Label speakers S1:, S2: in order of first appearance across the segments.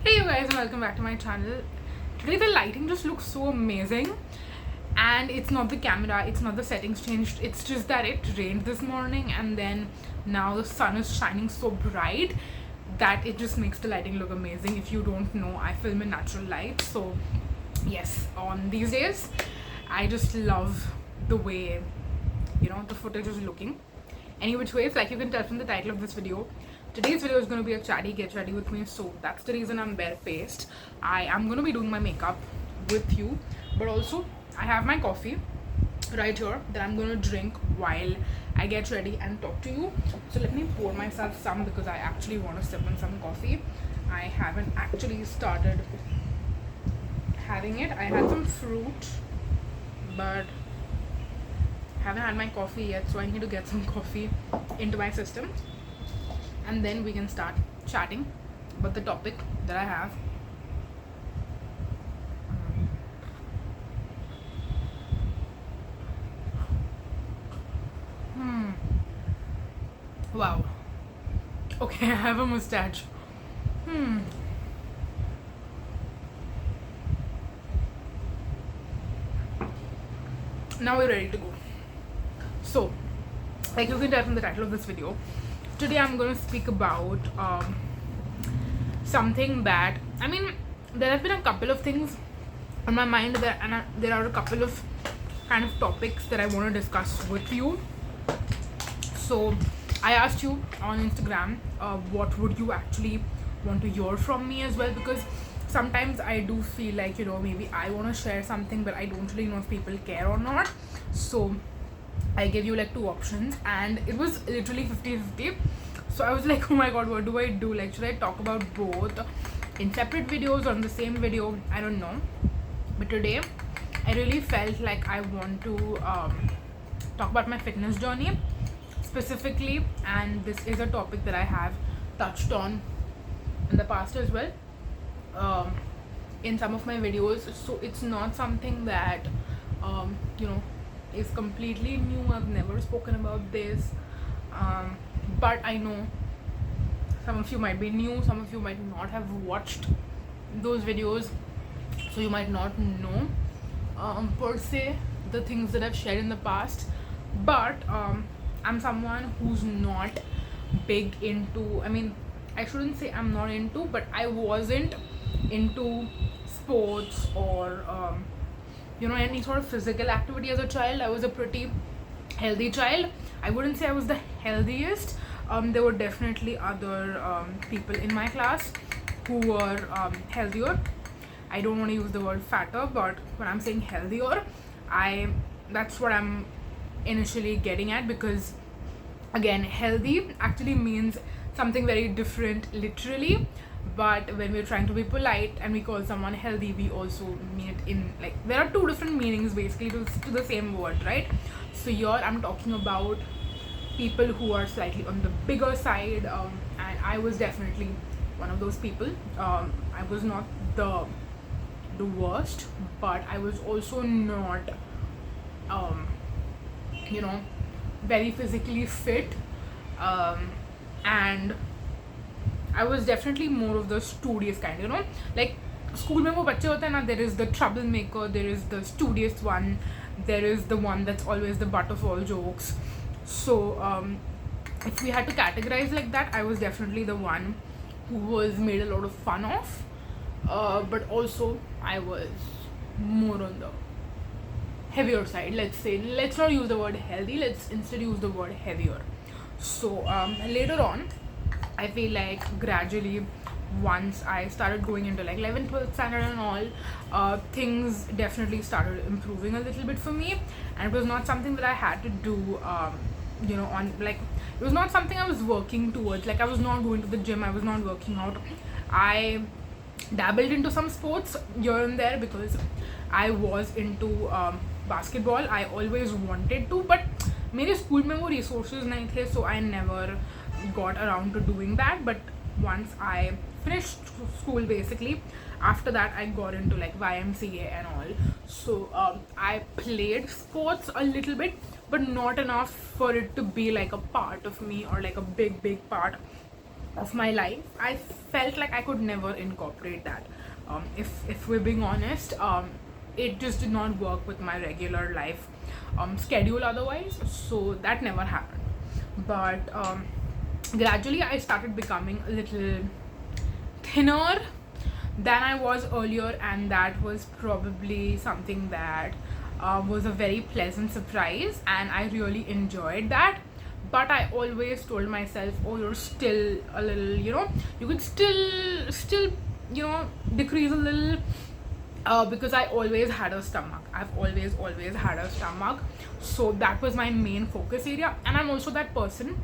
S1: Hey you guys, and welcome back to my channel. Today the lighting just looks so amazing, and it's not the camera, it's not the settings changed, it's just that it rained this morning and then now the sun is shining so bright that it just makes the lighting look amazing. If you don't know, I film in natural light, so yes, on these days I just love the way the footage is looking. Any which ways, like you can tell from the title of this video, today's video is going to be a chatty get ready with me, so that's the reason I'm barefaced. I am going to be doing my makeup with you, but also I have my coffee right here that I'm going to drink while I get ready and talk to you. So let me pour myself some because I actually want to sip on some coffee. I haven't actually started having it. I had some fruit, but haven't had my coffee yet, so I need to get some coffee into my system and then we can start chatting about the topic that I have. Wow. Okay, I have a mustache. Now we're ready to go. So, like you can tell from the title of this video, today I'm going to speak about something that, there have been a couple of things on my mind there are a couple of kind of topics that I want to discuss with you. So I asked you on Instagram what would you actually want to hear from me as well, because sometimes I do feel like maybe I want to share something but I don't really know if people care or not. So I gave you like two options and it was literally 50-50. So I was like, oh my god, what do I do? Like, should I talk about both in separate videos or on the same video? I don't know. But today I really felt like I want to talk about my fitness journey specifically, and this is a topic that I have touched on in the past as well in some of my videos. So it's not something that is completely new. I've never spoken about this, but I know some of you might be new, some of you might not have watched those videos, so you might not know per se the things that I've shared in the past. But I'm someone who's not big into, I shouldn't say I'm not into, but I wasn't into sports or any sort of physical activity as a child. I was a pretty healthy child. I wouldn't say I was the healthiest. There were definitely other people in my class who were healthier. I don't want to use the word fatter, but when I'm saying healthier, that's what I'm initially getting at, because again, healthy actually means something very different literally, but when we're trying to be polite and we call someone healthy, we also mean it in, like, there are two different meanings basically to the same word, right? So here I'm talking about people who are slightly on the bigger side, and I was definitely one of those people. I was not the worst, but I was also not very physically fit, and I was definitely more of the studious kind, like school mein wo bacche hote hain na, there is the troublemaker, there is the studious one, there is the one that's always the butt of all jokes. So if we had to categorize like that, I was definitely the one who was made a lot of fun of, but also I was more on the heavier side, let's say. Let's not use the word healthy, let's instead use the word heavier. So later on, I feel like gradually, once I started going into like 11th, 12th standard and all, things definitely started improving a little bit for me, and it was not something that I had to do on, like, it was not something I was working towards. Like, I was not going to the gym, I was not working out. I dabbled into some sports here and there because I was into basketball. I always wanted to, but मेरे school में वो resources नहीं थे, so I never got around to doing that. But once I finished school, basically after that I got into like YMCA and all. So I played sports a little bit, but not enough for it to be like a part of me or like a big part of my life, I felt like I could never incorporate that. If we're being honest, it just did not work with my regular life schedule otherwise, so that never happened. But gradually I started becoming a little thinner than I was earlier, and that was probably something that was a very pleasant surprise, and I really enjoyed that. But I always told myself, oh, you're still a little, you could still decrease a little, because I always had a stomach. I've always had a stomach, so that was my main focus area. And I'm also that person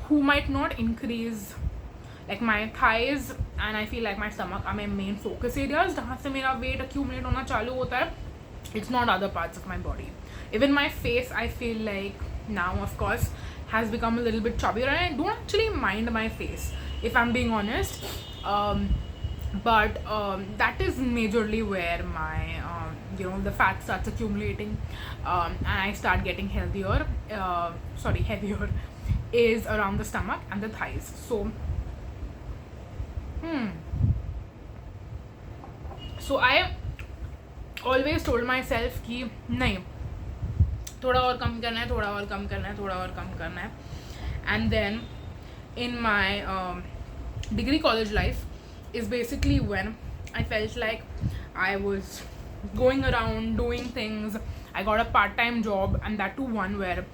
S1: who might not increase, like my thighs and I feel like my stomach are my main focus areas. जहाँ से मेरा weight accumulate होना चालू होता है, it's not other parts of my body. Even my face, I feel like now, of course, has become a little bit chubbier, and I don't actually mind my face, if I'm being honest. But that is majorly where my the fat starts accumulating, and I start getting heavier, is around the stomach and the thighs. So I always told myself कि नहीं, थोड़ा और कम करना है, थोड़ा और कम करना है, थोड़ा और कम करना है. And then in my degree college life is basically when I felt like I was going around doing things. I got a part-time job, and that too one where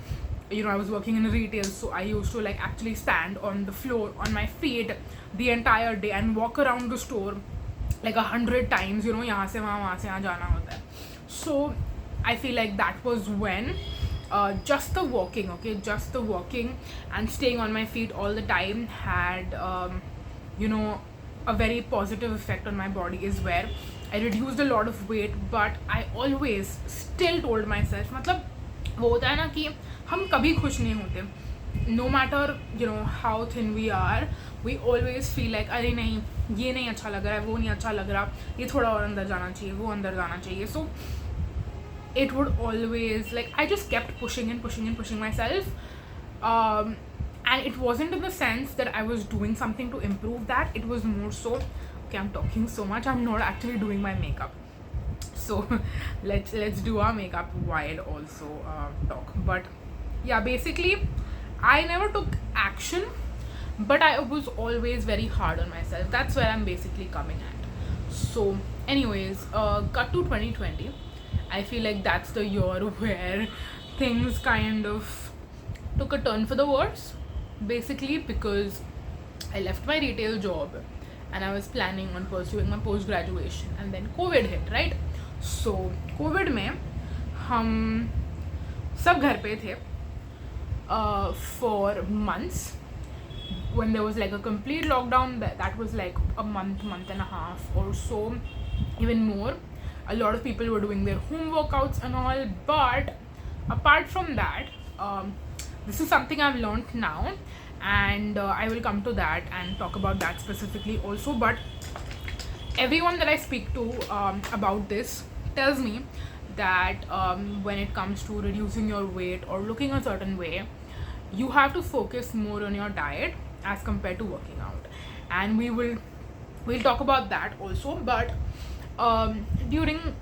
S1: I was working in retail, so I used to like actually stand on the floor on my feet the entire day and walk around the store like 100 times, यहाँ से वहाँ से यहाँ जाना होता है. So I feel like that was when just the walking and staying on my feet all the time had a very positive effect on my body, is where I reduced a lot of weight. But I always still told myself, मतलब वो होता है ना कि हम कभी खुश नहीं होते. No matter how thin we are, we always feel like अरे नहीं, ये नहीं अच्छा लग रहा है, वो नहीं अच्छा लग रहा, ये थोड़ा और अंदर जाना चाहिए, वो अंदर जाना चाहिए. So it would always, like, I just kept pushing myself, and it wasn't in the sense that I was doing something to improve that. It was more so, okay, I'm talking so much, I'm not actually doing my makeup, so let's do our makeup while also talk. But yeah, basically I never took action, but I was always very hard on myself. That's where I'm basically coming at. So anyways, cut to 2020. I feel like that's the year where things kind of took a turn for the worse, basically because I left my retail job and I was planning on pursuing my post-graduation, and then COVID hit, right? So COVID में हम सब घर पे थे for months. When there was like a complete lockdown, that was like a month and a half or so, even more. A lot of people were doing their home workouts and all. But apart from that, this is something I've learned now, and I will come to that and talk about that specifically also. But everyone that I speak to about this tells me that when it comes to reducing your weight or looking a certain way, you have to focus more on your diet as compared to working out, and we'll talk about that also. But during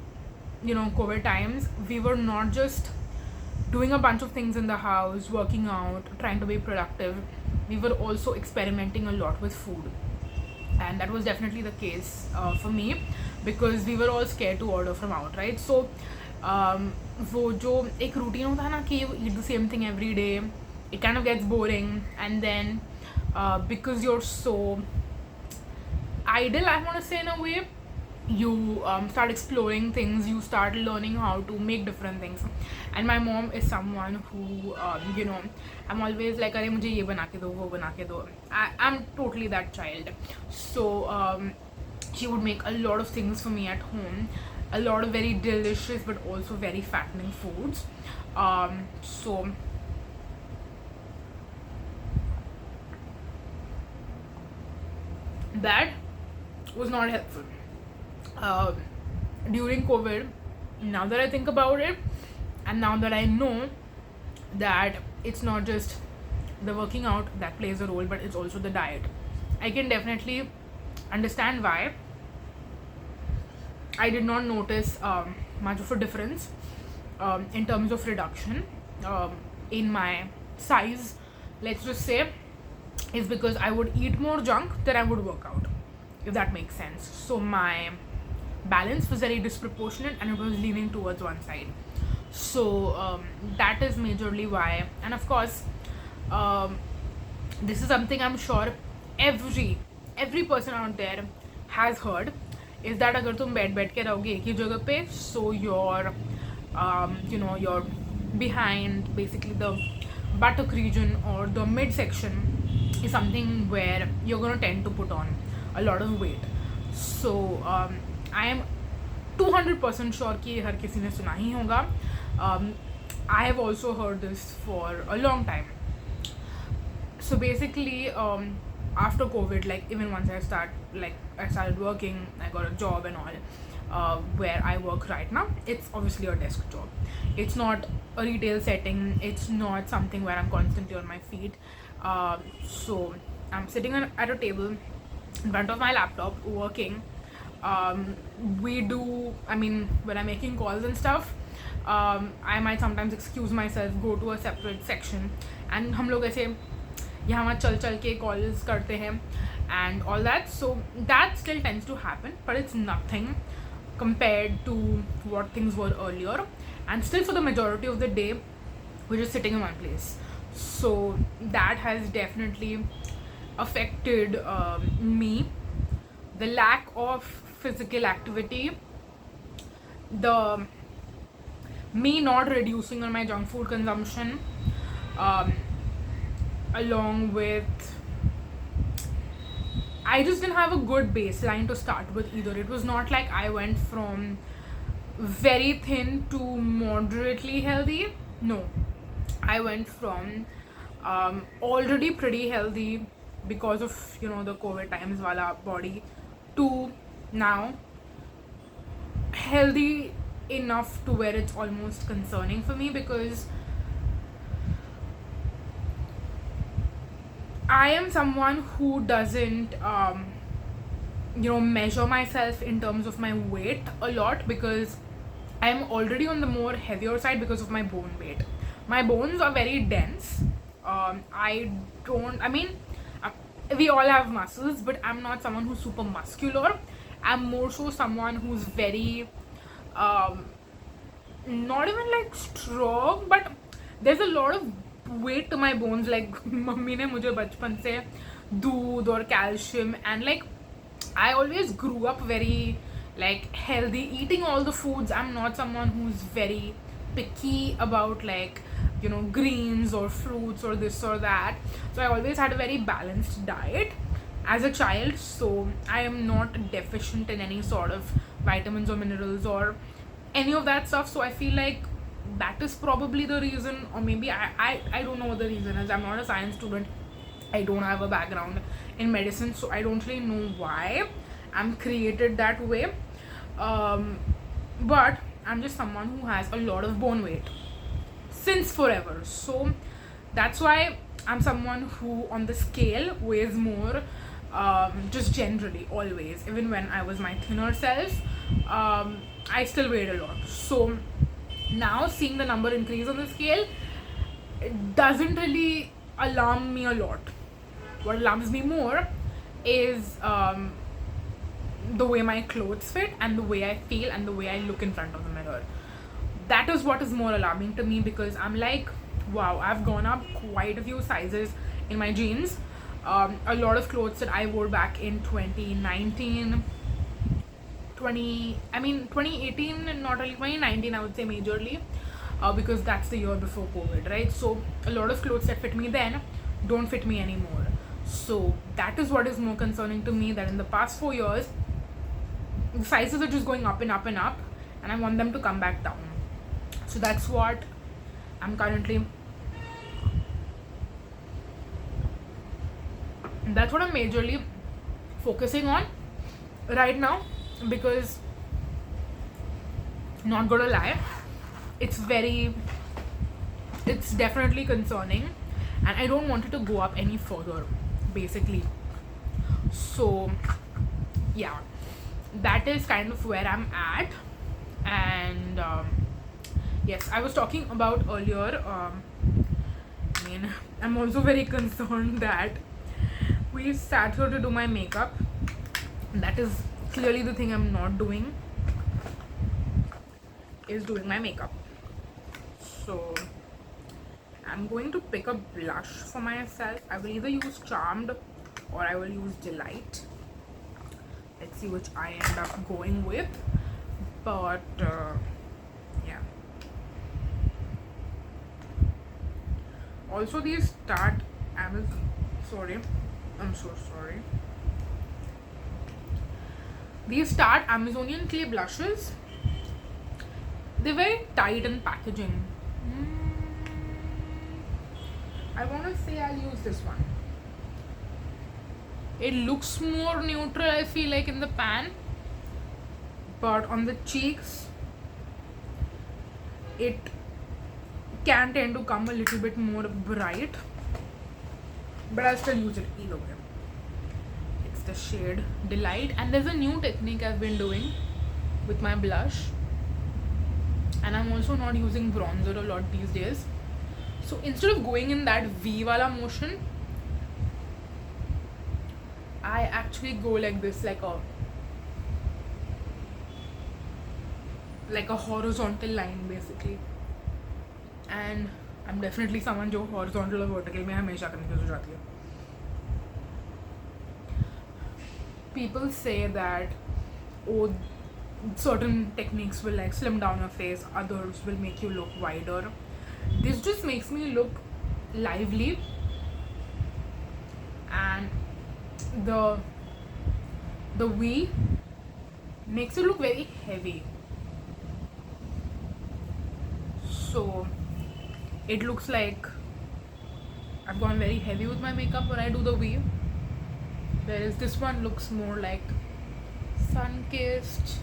S1: COVID times, we were not just doing a bunch of things in the house, working out, trying to be productive. We were also experimenting a lot with food, and that was definitely the case for me, because we were all scared to order from out, right? So वो जो एक routine होता है ना कि you eat the same thing every day, it kind of gets boring. And then because you're so idle, I want to say, in a way, you start exploring things, you start learning how to make different things. And my mom is someone who I'm always like, अरे मुझे ये बना के दो, वो बना के दो. I'm totally that child. So she would make a lot of things for me at home, a lot of very delicious but also very fattening foods. So that was not helpful during COVID. Now that I think about it, and now that I know that it's not just the working out that plays a role, but it's also the diet I can definitely understand why I did not notice much of a difference in terms of reduction in my size, let's just say, is because I would eat more junk than I would work out, if that makes sense. So my balance was very disproportionate and it was leaning towards one side. So that is majorly why. And of course, this is something I'm sure every person out there has heard, is that अगर तुम बैठ के रहोगे एक ही जगह पे, so your your behind, basically the buttock region or the midsection, is something where you're going to tend to put on a lot of weight. So I am 200% sure कि हर किसी ने सुना ही होगा. I have also heard this for a long time. So basically, after COVID, like even once I started working, I got a job and all, where I work right now. It's obviously a desk job. It's not a retail setting. It's not something where I'm constantly on my feet. So I'm sitting at a table in front of my laptop working. When I'm making calls and stuff, I might sometimes excuse myself, go to a separate section, and हम लोग ऐसे यहाँ चल के calls करते हैं and all that. So that still tends to happen, but it's nothing compared to what things were earlier. And still, for the majority of the day, we're just sitting in one place. So that has definitely affected me. The lack of physical activity, the me not reducing on my junk food consumption, along with I just didn't have a good baseline to start with either. It was not like I went from very thin to moderately healthy. No, I went from already pretty healthy because of the COVID times wala body, to now healthy enough to where it's almost concerning for me, because I am someone who doesn't measure myself in terms of my weight a lot, because I'm already on the more heavier side because of my bone weight. My bones are very dense. We all have muscles, but I'm not someone who's super muscular. I'm more so someone who's very not even like strong, but there's a lot of weight to my bones. Like mummy ने मुझे बचपन से दूध और calcium, and like I always grew up very like healthy, eating all the foods. I'm not someone who's very picky about like greens or fruits or this or that. So I always had a very balanced diet as a child, so I am not deficient in any sort of vitamins or minerals or any of that stuff. So I feel like that is probably the reason, or maybe I don't know what the reason is. I'm not a science student. I don't have a background in medicine, so I don't really know why I'm created that way. But I'm just someone who has a lot of bone weight since forever. So that's why I'm someone who on the scale weighs more, just generally, always. Even when I was my thinner self, I still weighed a lot. So now seeing the number increase on the scale, it doesn't really alarm me a lot. What alarms me more is the way my clothes fit and the way I feel and the way I look in front of the mirror. That is what is more alarming to me, because I'm like, wow, I've gone up quite a few sizes in my jeans. A lot of clothes that I wore back in 2019, 2018, not really 2019, I would say majorly, because that's the year before COVID, right? So a lot of clothes that fit me then don't fit me anymore. So that is what is more concerning to me, that in the past 4 years, the sizes are just going up and up and up, and I want them to come back down. So that's what I'm currently, that's what I'm majorly focusing on right now, because not gonna lie, it's definitely concerning, and I don't want it to go up any further, basically. So yeah, that is kind of where I'm at. And yes, I was talking about earlier, I mean, I'm also very concerned that we sat here to do my makeup. That is clearly the thing I'm not doing, is doing my makeup. So I'm going to pick a blush for myself. I will either use Charmed or I will use Delight. Let's see which I end up going with. But yeah. Also, these start sorry, I'm so sorry. These Tarte Amazonian clay blushes, they're very tight in packaging. I want to say I'll use this one. It looks more neutral, I feel like, in the pan, but on the cheeks it can tend to come a little bit more bright, but I'll still use it either way. It's the shade Delight, and there's a new technique I've been doing with my blush, and I'm also not using bronzer a lot these days. So instead of going in that V wala motion, I actually go like this, like a horizontal line basically. And I'm definitely someone जो horizontal और vertical में हमेशा confuse हो जाती है. People say that, oh, certain techniques will like slim down your face, others will make you look wider. This just makes me look lively, and the V makes it look very heavy. So it looks like I've gone very heavy with my makeup when I do the V, whereas this one looks more like sun-kissed,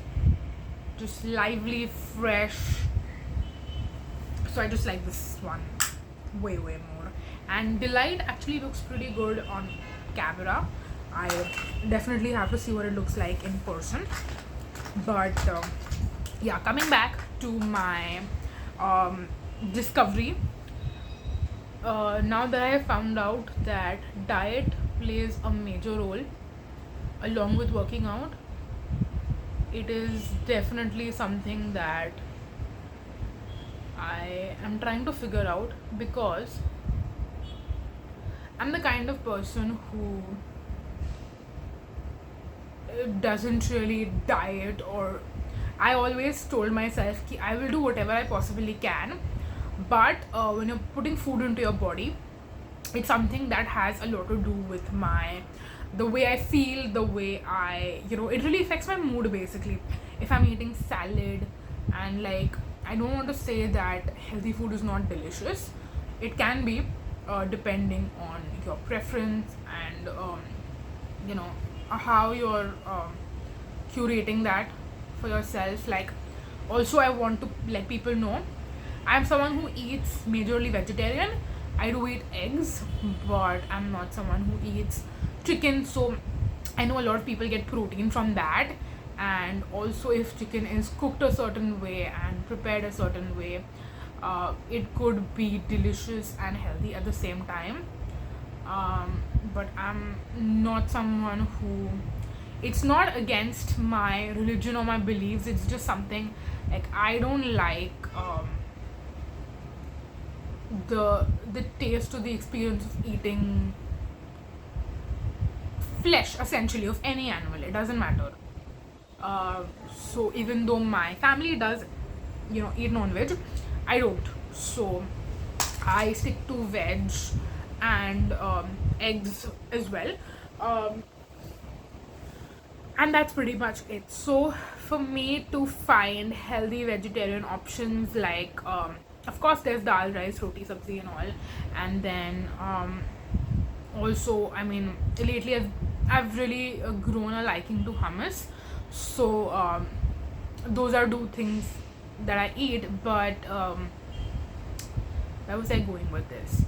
S1: just lively, fresh. So I just like this one way more. And Delight actually looks pretty good on camera. I definitely have to see what it looks like in person. But yeah, coming back to my discovery, now that I have found out that diet plays a major role along with working out, it is definitely something that I am trying to figure out, because I'm the kind of person who doesn't really diet, or I always told myself that I will do whatever I possibly can, but when you're putting food into your body, it's something that has a lot to do with the way I feel, the way it really affects my mood basically. If I'm eating salad, and like, I don't want to say that healthy food is not delicious. It can be, depending on your preference and how you're curating that for yourself. Like, also I want to let people know I'm someone who eats majorly vegetarian. I do eat eggs, but I'm not someone who eats chicken. So I know a lot of people get protein from that, and also if chicken is cooked a certain way and prepared a certain way, it could be delicious and healthy at the same time. But I'm not someone who, it's not against my religion or my beliefs, it's just something like I don't like the taste or the experience of eating flesh essentially of any animal. It doesn't matter. So even though my family does eat non-veg, I don't. So I stick to veg and eggs as well, and that's pretty much it. So for me to find healthy vegetarian options, like of course there's dal, rice, roti, sabzi and all, and then also, I mean, lately I've really grown a liking to hummus. So those are two things that I eat. But where was I going with this?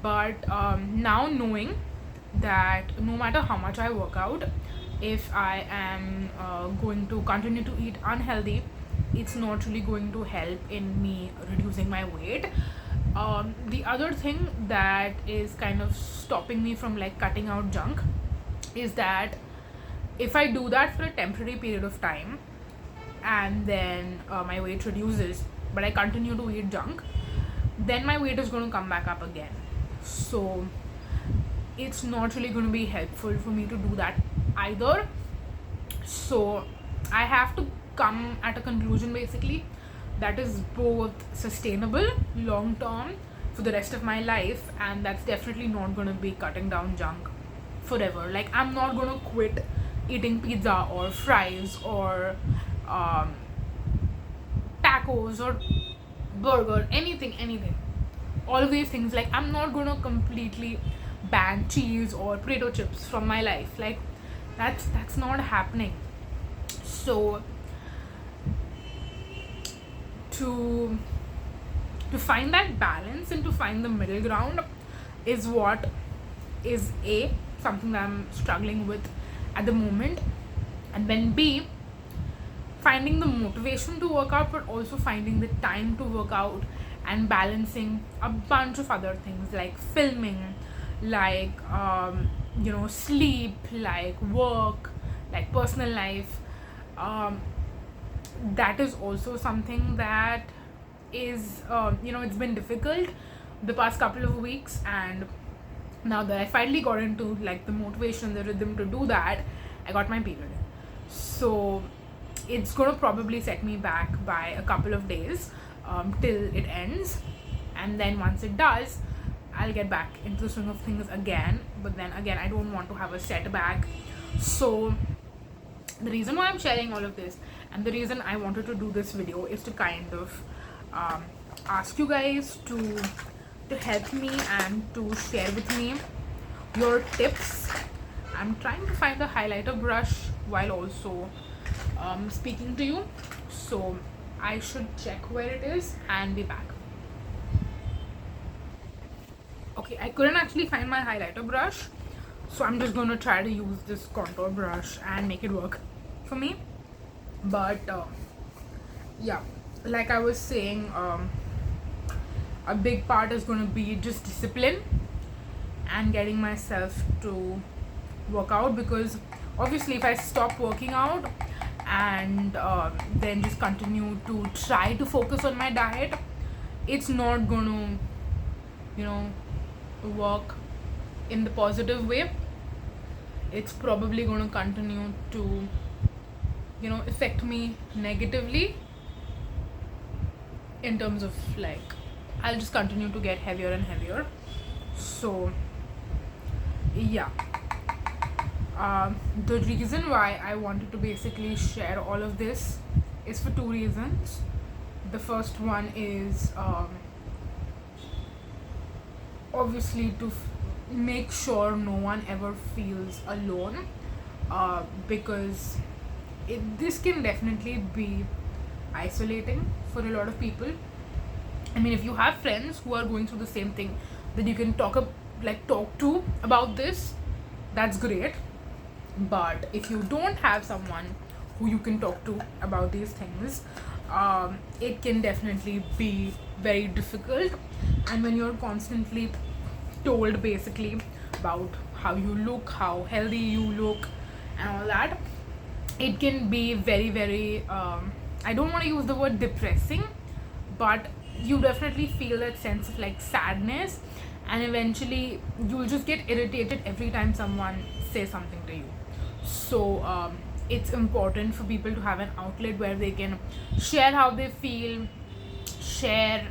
S1: But now knowing that no matter how much I work out, if I am going to continue to eat unhealthy, it's not really going to help in me reducing my weight. The other thing that is kind of stopping me from like cutting out junk is that if I do that for a temporary period of time and then my weight reduces, but I continue to eat junk, then my weight is going to come back up again. So it's not really going to be helpful for me to do that either. So I have to come at a conclusion basically that is both sustainable long term for the rest of my life, and that's definitely not going to be cutting down junk forever. Like, I'm not going to quit eating pizza or fries or tacos or burger, anything, all of these things. Like, I'm not going to completely ban cheese or potato chips from my life. Like, that's not happening. So to find that balance and to find the middle ground is what is something that I'm struggling with at the moment. And then B, finding the motivation to work out, but also finding the time to work out and balancing a bunch of other things like filming, like sleep, like work, like personal life. That is also something that is it's been difficult the past couple of weeks, and now that I finally got into like the motivation, the rhythm to do that, I got my period. So it's going to probably set me back by a couple of days till it ends, and then once it does, I'll get back into the swing of things again. But then again, I don't want to have a setback. So the reason why I'm sharing all of this and the reason I wanted to do this video is to kind of ask you guys to help me and to share with me your tips. I'm trying to find a highlighter brush while also speaking to you, so I should check where it is and be back. Okay, I couldn't actually find my highlighter brush, so I'm just going to try to use this contour brush and make it work for me. But yeah, like I was saying, a big part is going to be just discipline and getting myself to work out, because obviously if I stop working out and then just continue to try to focus on my diet, it's not going to work in the positive way. It's probably going to continue to affect me negatively in terms of like I'll just continue to get heavier and heavier. So yeah, the reason why I wanted to basically share all of this is for two reasons. The first one is obviously to make sure no one ever feels alone, because this can definitely be isolating for a lot of people. I mean, if you have friends who are going through the same thing that you can talk to about this, that's great. But if you don't have someone who you can talk to about these things, it can definitely be very difficult. And when you're constantly told basically about how you look, how healthy you look and all that, it can be very, very I don't want to use the word depressing, but you definitely feel that sense of like sadness, and eventually you'll just get irritated every time someone says something to you. So it's important for people to have an outlet where they can share how they feel, share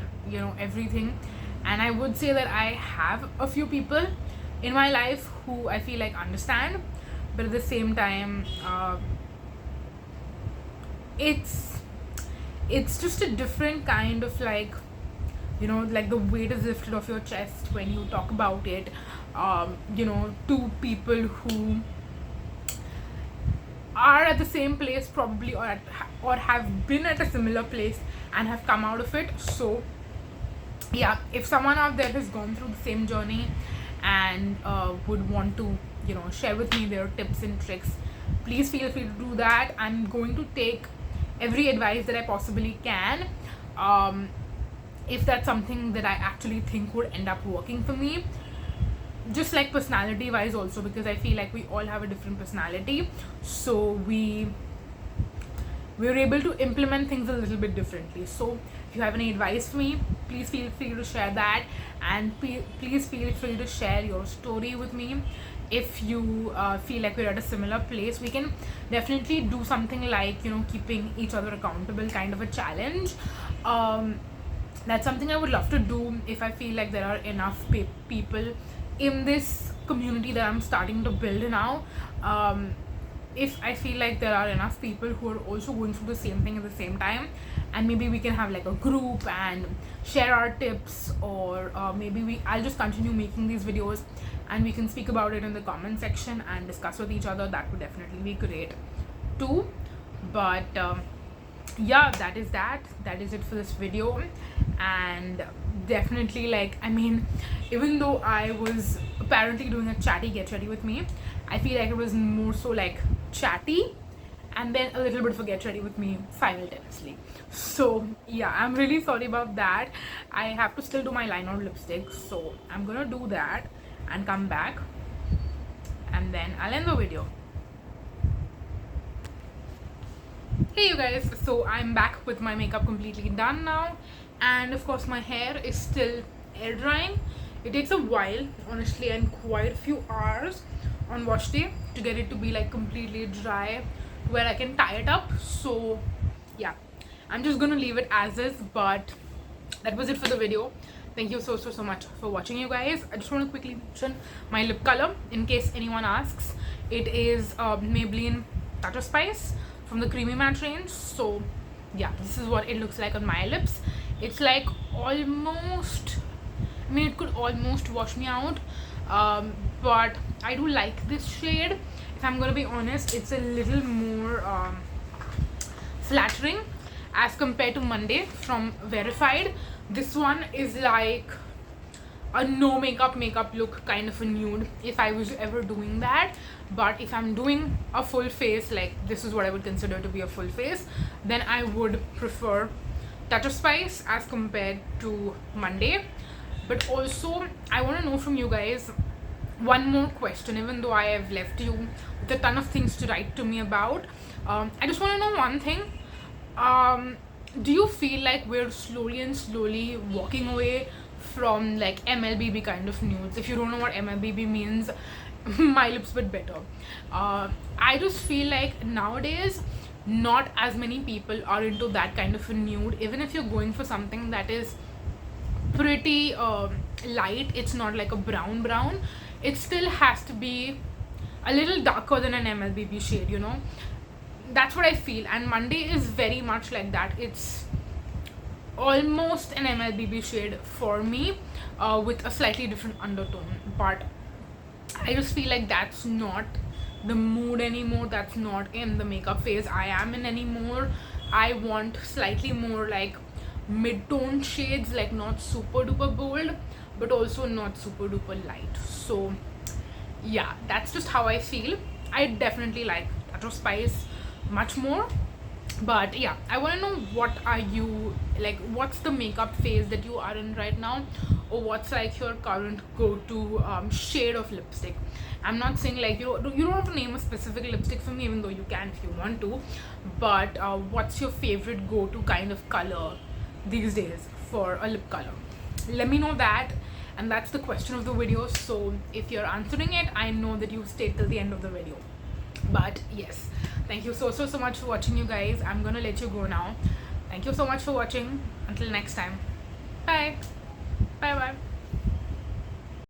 S1: everything. And I would say that I have a few people in my life who I feel like understand, but at the same time it's just a different kind of like like the weight is lifted off your chest when you talk about it to people who are at the same place probably, or have been at a similar place and have come out of it. So yeah, if someone out there has gone through the same journey and would want to, share with me their tips and tricks, please feel free to do that. I'm going to take every advice that I possibly can, if that's something that I actually think would end up working for me, just like personality wise also, because I feel like we all have a different personality, so we're able to implement things a little bit differently. So if you have any advice for me, please feel free to share that, and please feel free to share your story with me. If you feel like we're at a similar place, we can definitely do something like, keeping each other accountable, kind of a challenge. That's something I would love to do if I feel like there are enough people in this community that I'm starting to build now. If I feel like there are enough people who are also going through the same thing at the same time, and maybe we can have like a group and share our tips, or maybe I'll just continue making these videos and we can speak about it in the comment section and discuss with each other. That would definitely be great too. But yeah, that is it for this video. And definitely, like, I mean, even though I was apparently doing a chatty get ready with me, I feel like it was more so like chatty and then a little bit of a get ready with me simultaneously. So yeah, I'm really sorry about that. I have to still do my line on lipstick, so I'm gonna do that and come back, and then I'll end the video. Hey you guys, so I'm back with my makeup completely done now, and of course my hair is still air drying. It takes a while, honestly, and quite a few hours on wash day to get it to be like completely dry where I can tie it up. So yeah, I'm just gonna leave it as is. But that was it for the video. Thank you so much for watching, you guys. I just want to quickly mention my lip color in case anyone asks. It is Maybelline Touch of Spice from the Creamy Matte range. So yeah, this is what it looks like on my lips. It's like almost, I mean, it could almost wash me out, but I do like this shade. If I'm gonna be honest, it's a little more flattering as compared to Monday from Verified. This one is like a no makeup look, kind of a nude, if I was ever doing that. But if I'm doing a full face, like this is what I would consider to be a full face, then I would prefer Touch of Spice as compared to Monday. But also, I want to know from you guys one more question, even though I have left you with a ton of things to write to me about. I just want to know one thing. Do you feel like we're slowly walking away from like MLBB kind of nudes? If you don't know what MLBB means, my lips but better. I just feel like nowadays not as many people are into that kind of a nude. Even if you're going for something that is pretty light, it's not like a brown, it still has to be a little darker than an MLBB shade, that's what I feel. And Monday is very much like that. It's almost an MLBB shade for me, with a slightly different undertone. But I just feel like that's not the mood anymore. That's not in the makeup phase I am in anymore. I want slightly more like mid-tone shades, like not super duper bold but also not super duper light. So yeah, that's just how I feel. I definitely like Touch of Spice much more. But yeah, I want to know, what are you like, what's the makeup phase that you are in right now, or what's like your current go-to shade of lipstick? I'm not saying like you don't have to name a specific lipstick for me, even though you can if you want to. But what's your favorite go-to kind of color these days for a lip color? Let me know that. And that's the question of the video. So if you're answering it, I know that you've stayed till the end of the video. But yes, thank you so much for watching, you guys. I'm gonna let you go now. Thank you so much for watching. Until next time, bye.